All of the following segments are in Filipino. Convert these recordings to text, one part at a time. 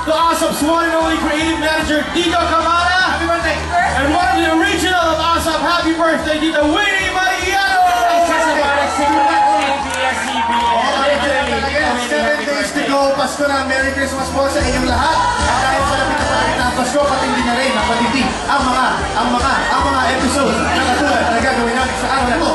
the ASAP's one and only creative manager, Tito Camara. Happy birthday. And one of the original of ASAP, happy birthday, Tito Winnie Mariano. 7 days to go, Pasko na. Merry Christmas po sa inyong lahat. At dahil sa lapit na palapit na ang Pasko, patindi na rin ang patindi ang mga episode na katulad na gagawin namin sa araw na ito.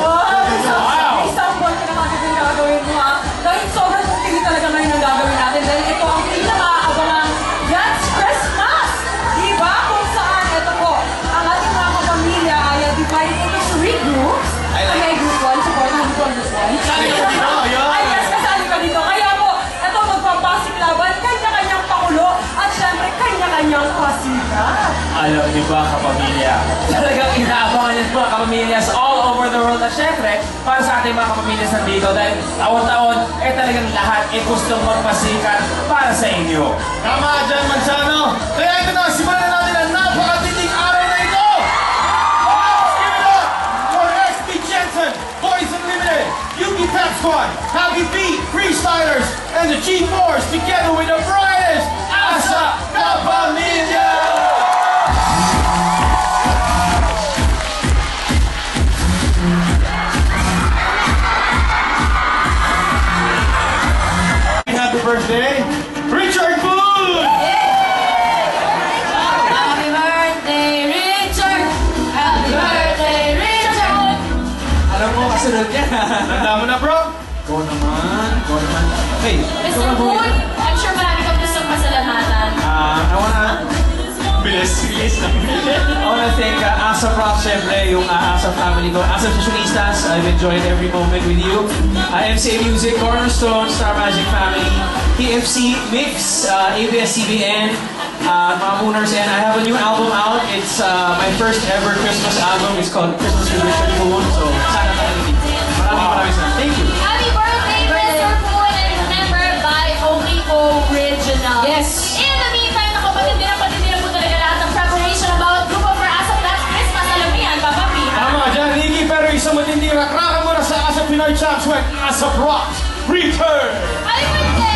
Isang buwan ka naman yung gagawin mo ha. Dahil sobrang patindi talaga ngayon ang gagawin natin. Dahil ito ang pinaka-aabangang God's Christmas! Diba? Kung saan, ito po, ang ating mga kapamilya ay divided into 3 groups. May group 1, supportahan ko ang group 1. Ay, yes, kasali ka dito. Kaya po, ito magpapasing laban, kanya-kanyang pakulo, at syempre, kanya-kanyang pasikat. Alam niyo ba, kapamilya? Talagang inaabangan niyo mga kapamilyas all over the world. At syempre, para sa ating mga kapamilyas nandito, dahil taon-taon, talagang lahat gustong magpasikat para sa inyo. Tama dyan, Mansano. Kaya ito na, simulan natin ang napakatiting araw na ito. Let's give it up for SB Jensen, Boys Unlimited, Yuki Pep Squad, Happy Beat, Freestylers, and the G4s together with the brightest ASAP Kapamilya! Happy birthday, Richard Food! Happy birthday, Richard! Happy birthday, Richard! Alam mo, kasunod niya. Tanda mo na, bro? Go naman. Hey, Mr. Food, I'm sure marami kang gustong pasalamatan. I wanna... Bilis na. I wanna thank ASAP Rock, syempre, yung ASAP family ko. ASAP Fashionistas, I've enjoyed every moment with you. MCA Music, Cornerstone, Star Magic Family, TFC, Mix, ABS-CBN, mga Mooners, and I have a new album out. It's my first ever Christmas album. It's called Christmas with Richard Moon. So, sana talaga. Maraming salamat. Thank you. Happy birthday, Mr. Food, and remember, buy only original. Yes. In the meantime, nakapatindi na po talaga lahat ng preparation ng bawat grupo for ASAP That's Christmas. Alam niyo yan, Papa P. Tama dyan, Nikki, pero isang matindi rakrakan mo na sa ASAP Pinoy Champs when ASAP Rocks return! Happy birthday!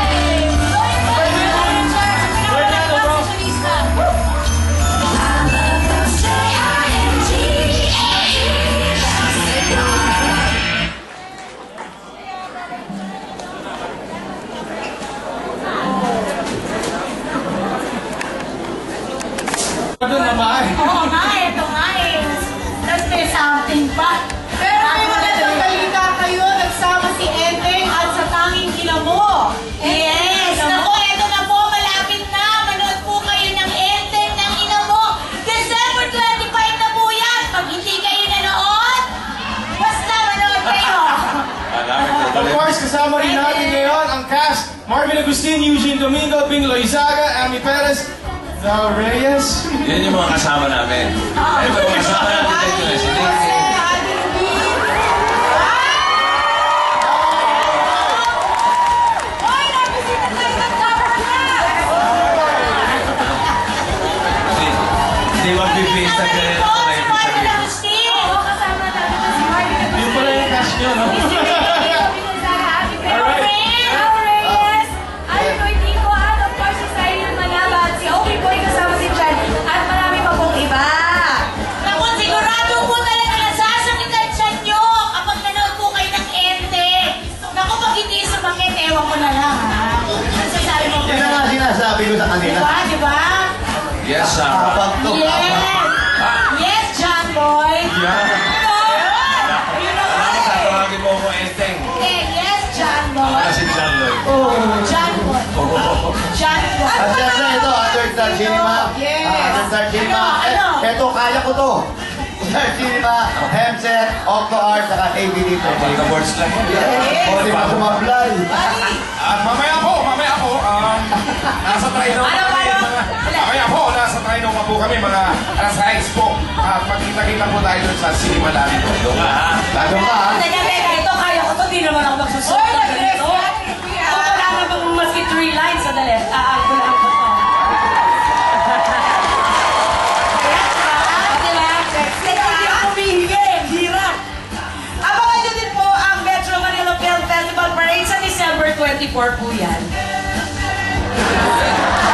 Doon naman. Oo nga, ito nga eh. Tapos may something pa. Pero may magandang balita kayo, nagsama si Enteng at sa tanging kilamo. Yes! Naku, ito na po, malapit na. Manood po kayo ng Enteng ng Inamo. December 25 na po yan. Pag hindi kayo nanood, basta manood kayo. Of course, kasama rin natin ngayon ang cast. Marvin Agustin, Eugene Domingo, Bing Loizaga, Amy Perez, The Reyes. Yan yung mga kasama namin. Ito yung kasama namin dito. Si hindi mag-pipista ka rin ako na ibig sabihin. Yung pala yung cast nyo, no? Sinasabi ko sa kanila. Diba? Yes, Sarah. Yes, John Boy. Tatawagin mo ako Enteng. Yes, John Boy. Si John Lloyd. John Boy. John Boy. At syempre ito, Third Star Cinema. Third Star Cinema. Ito, kaya ko to. Star Cinema, Hemset, Octo Art, saka ABD. Pagka-boards lang. Pwede pa sumablay. At mamaya po, nasa Trino. Mamaya po, nasa Trino pa po kami, mga alas 6 po. At magkita-kita po tayo doon sa Cinema Lobby. Lalo ka, ha? Ito, kaya ko to. Di naman ako magsusunod na ganito. Wala na bang maski 3 lines sa dali. Wala ko to. Abangan nyo din po ang Metro Manila Film Festival Parade sa December 24 po yan.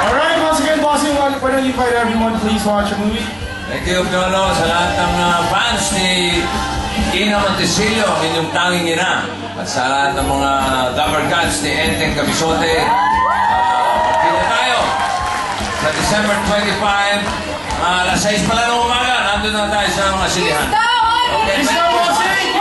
Alright, mga why don't you invite everyone, please watch a movie? Thank you, Piolo, sa lahat ng fans ni Ina Montesillo, ang inyong tanging ina. At sa lahat ng mga Gabber Cats ni Enteng Cabisote. Magkita tayo sa December 25, alas 6 pala ng umaga. Nandun na tayo sa mga silihan. Down! Okay, Let's go, bossing!